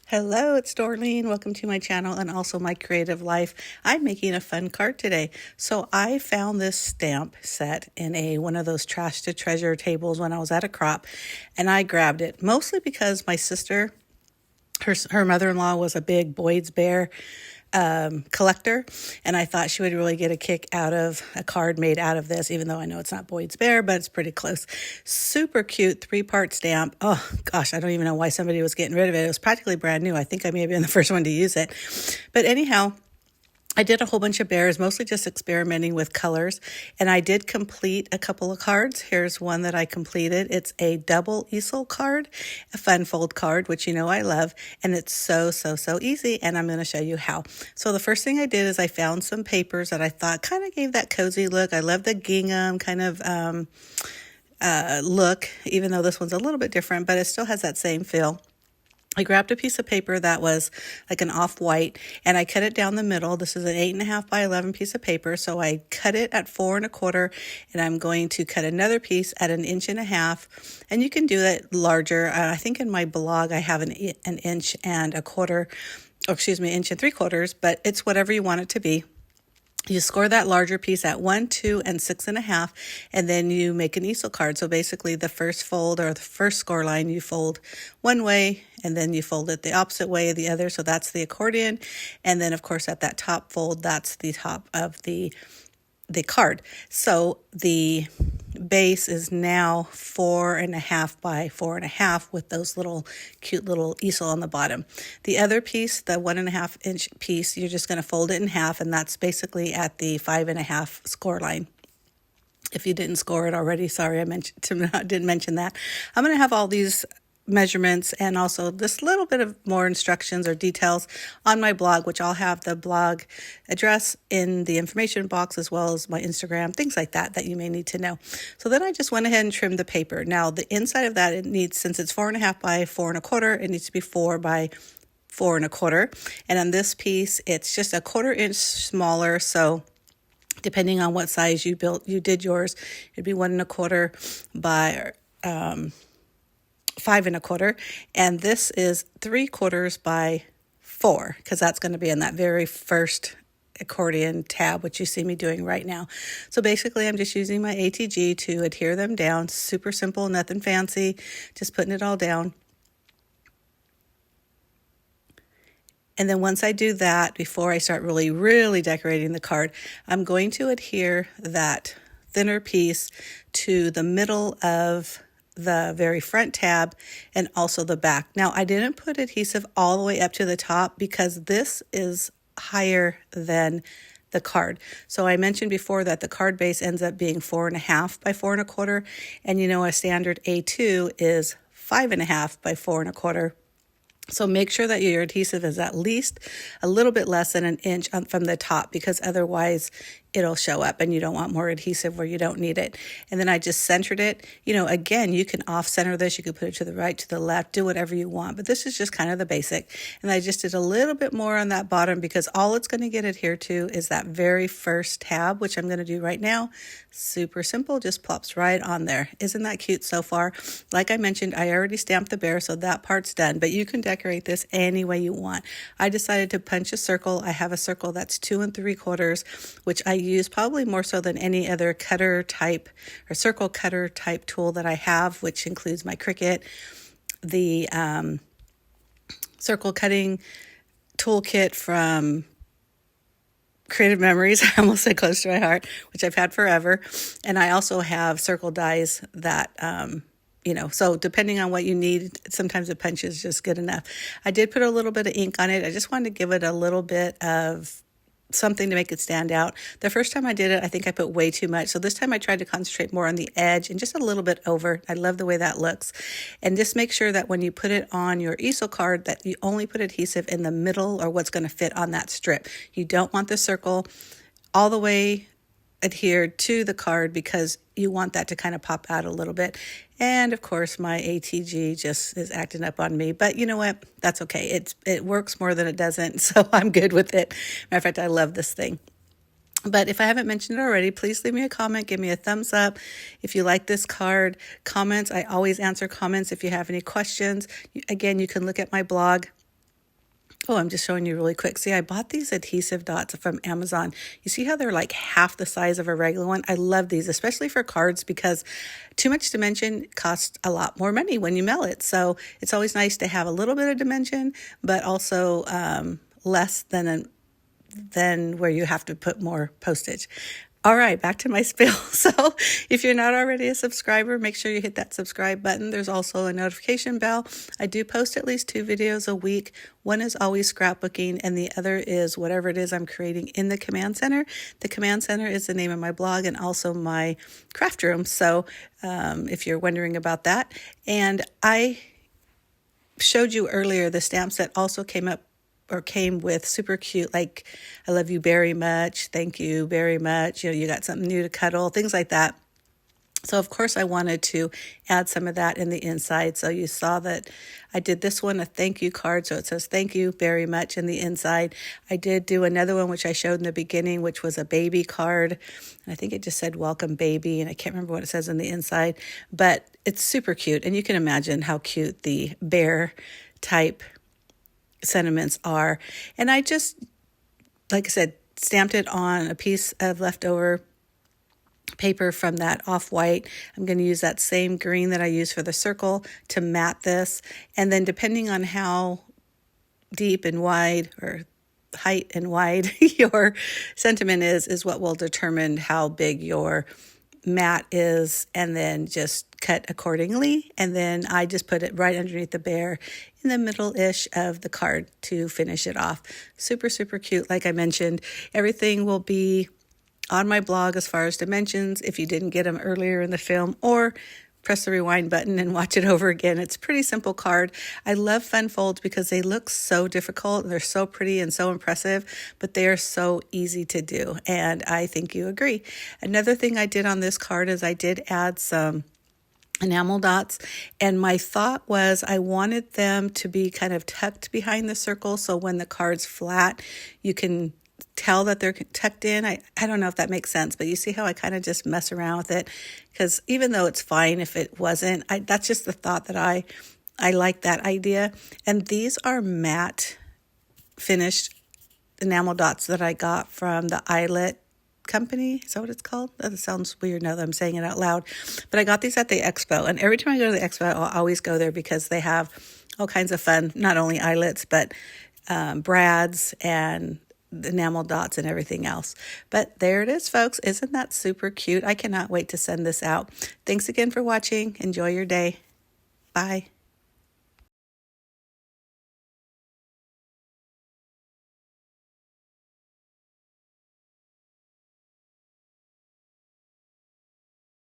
Hello, it's Dorleen. Welcome to my channel and also my creative life. I'm making a fun card today. So I found this stamp set in one of those trash to treasure tables when I was at a crop, and I grabbed it mostly because my sister, her mother-in-law was a big Boyd's Bear collector, and I thought she would really get a kick out of a card made out of this, even though I know it's not Boyd's Bear, but it's pretty close. Super cute 3-part stamp. Oh gosh, I don't even know why somebody was getting rid of it. It was practically brand new. I think I may have been the first one to use it. But anyhow, I did a whole bunch of bears, mostly just experimenting with colors, and I did complete a couple of cards. Here's one that I completed. It's a double easel card, a fun fold card, which you know I love, and it's so easy, and I'm going to show you how. So the first thing I did is I found some papers that I thought kind of gave that cozy look. I love the gingham kind of look, even though this one's a little bit different, but it still has that same feel. I grabbed a piece of paper that was like an off-white, and I cut it down the middle. This is an 8.5 by 11 piece of paper, so I cut it at 4 1/4, and I'm going to cut another piece at 1.5 inches, and you can do it larger. I think in my blog I have an 1.25 inches, or excuse me, 1 3/4, but it's whatever you want it to be. You score that larger piece at 1, 2, and 6.5, and then you make an easel card. So basically the first fold or the first score line, you fold one way, and then you fold it the opposite way, the other. So that's the accordion. And then of course at that top fold, that's the top of the card. So the base is now 4.5 by 4.5 with those little cute little easel on the bottom. The other piece, the 1.5 inch piece, you're just going to fold it in half, and that's basically at the 5.5 score line. If you didn't score it already, sorry, I didn't mention that. I'm going to have all these measurements and also this little bit of more instructions or details on my blog, which I'll have the blog address in the information box, as well as my Instagram, things like that you may need to know. So then I just went ahead and trimmed the paper. Now the inside of that, it needs, since it's 4.5 by 4 1/4, it needs to be 4 by 4 1/4. And on this piece, it's just a 1/4 inch smaller. So depending on what size you did yours, it'd be 1 1/4 by 5 1/4, and this is 3/4 by 4, because that's going to be in that very first accordion tab, which you see me doing right now. So basically I'm just using my ATG to adhere them down. Super simple, nothing fancy, just putting it all down. And then once I do that, before I start really decorating the card, I'm going to adhere that thinner piece to the middle of the very front tab and also the back. Now I didn't put adhesive all the way up to the top because this is higher than the card. So I mentioned before that the card base ends up being 4.5 by 4 1/4, and you know a standard A2 is 5.5 by 4 1/4. So make sure that your adhesive is at least a little bit less than 1 inch from the top, because otherwise it'll show up and you don't want more adhesive where you don't need it. And then I just centered it. You know, again, you can off center this. You could put it to the right, to the left, do whatever you want. But this is just kind of the basic. And I just did a little bit more on that bottom because all it's going to get adhered to is that very first tab, which I'm going to do right now. Super simple, just plops right on there. Isn't that cute so far? Like I mentioned, I already stamped the bear, so that part's done. But you can decorate this any way you want. I decided to punch a circle. I have a circle that's 2 3/4, which I use probably more so than any other cutter type or circle cutter type tool that I have, which includes my Cricut, the circle cutting toolkit from Creative Memories, I almost said Close to My Heart, which I've had forever. And I also have circle dies that so depending on what you need, sometimes a punch is just good enough. I did put a little bit of ink on it. I just wanted to give it a little bit of something to make it stand out. The first time I did it, I think I put way too much. So this time I tried to concentrate more on the edge and just a little bit over. I love the way that looks. And just make sure that when you put it on your easel card that you only put adhesive in the middle or what's going to fit on that strip. You don't want the circle all the way adhered to the card because you want that to kind of pop out a little bit. And of course my ATG just is acting up on me, but you know what, that's okay. It works more than it doesn't, so I'm good with it. Matter of fact, I love this thing. But if I haven't mentioned it already, please leave me a comment, give me a thumbs up if you like this card. Comments, I always answer comments if you have any questions. Again, you can look at my blog Oh, I'm just showing you really quick. See, I bought these adhesive dots from Amazon. You see how they're like half the size of a regular one? I love these, especially for cards, because too much dimension costs a lot more money when you mail it. So it's always nice to have a little bit of dimension, but also less than where you have to put more postage. All right, back to my spiel. So if you're not already a subscriber, make sure you hit that subscribe button. There's also a notification bell. I do post at least 2 videos a week. One is always scrapbooking, and the other is whatever it is I'm creating in the Command Center. The Command Center is the name of my blog and also my craft room. So if you're wondering about that. And I showed you earlier the stamps that also came with super cute, like, I love you very much, thank you very much, you got something new to cuddle, things like that. So of course I wanted to add some of that in the inside. So you saw that I did this one, a thank you card. So it says thank you very much in the inside. I did do another one, which I showed in the beginning, which was a baby card. And I think it just said welcome baby. And I can't remember what it says on the inside, but it's super cute. And you can imagine how cute the bear type sentiments are. And I just, like I said, stamped it on a piece of leftover paper from that off-white. I'm going to use that same green that I used for the circle to mat this. And then depending on how deep and wide, or height and wide, your sentiment is what will determine how big your mat is, and then just cut accordingly. And then I just put it right underneath the bear in the middle-ish of the card to finish it off. Super, super cute. Like I mentioned, everything will be on my blog as far as dimensions if you didn't get them earlier in the film, or press the rewind button and watch it over again. It's a pretty simple card. I love fun folds because they look so difficult. They're so pretty and so impressive, but they are so easy to do. And I think you agree. Another thing I did on this card is I did add some enamel dots, and my thought was I wanted them to be kind of tucked behind the circle, so when the card's flat, you can tell that they're tucked in. I don't know if that makes sense, but you see how I kind of just mess around with it, because even though it's fine if it wasn't, that's just the thought that I like that idea. And these are matte finished enamel dots that I got from the Eyelet company. Is that what it's called? That sounds weird now that I'm saying it out loud, but I got these at the expo, and every time I go to the expo, I'll always go there because they have all kinds of fun, not only eyelets, but brads and enamel dots and everything else. But there it is, folks. Isn't that super cute? I cannot wait to send this out. Thanks again for watching. Enjoy your day. Bye.